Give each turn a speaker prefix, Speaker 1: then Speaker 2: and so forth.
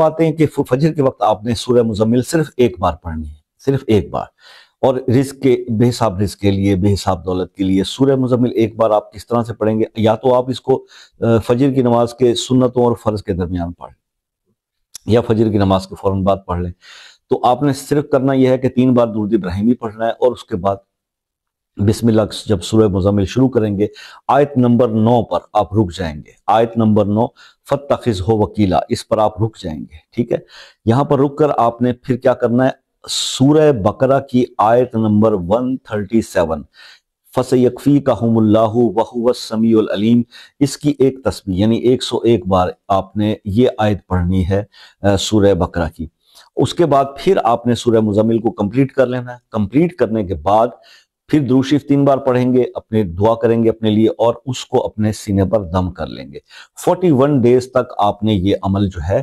Speaker 1: آتے ہیں کہ فجر کے وقت آپ نے سورہ مزمل صرف ایک بار پڑھنی ہے، صرف ایک بار، اور رزق کے بے حساب رزق کے لیے، بے حساب دولت کے لیے سورہ مزمل ایک بار آپ کس طرح سے پڑھیں گے؟ یا تو آپ اس کو فجر کی نماز کے سنتوں اور فرض کے درمیان پڑھ لیں، یا فجر کی نماز کے فوراً بعد پڑھ لیں۔ تو آپ نے صرف کرنا یہ ہے کہ 3 بار درود ابراہیمی پڑھنا ہے، اور اس کے بعد بسم اللہ جب سورہ مزمل شروع کریں گے، آیت نمبر 9 پر آپ رک جائیں گے، آیت نمبر 9 فَاتَّخِذْهُ وَكِيلًا، اس پر آپ رک جائیں گے، ٹھیک ہے؟ یہاں پر رک کر آپ نے پھر کیا کرنا ہے؟ سورہ بقرہ کی آیت نمبر 137 فَسَيَكْفِيكَهُمُ اللَّهُ وَهُوَ السَّمِيعُ الْعَلِيمُ، اس کی ایک تسبیح یعنی 101 بار آپ نے یہ آیت پڑھنی ہے سورہ بقرہ کی۔ اس کے بعد پھر آپ نے سورہ مزمل کو کمپلیٹ کر لینا ہے۔ کمپلیٹ کرنے کے بعد پھر درود شریف 3 بار پڑھیں گے، اپنے دعا کریں گے اپنے لیے، اور اس کو اپنے سینے پر دم کر لیں گے۔ 41 ڈیز تک آپ نے یہ عمل جو ہے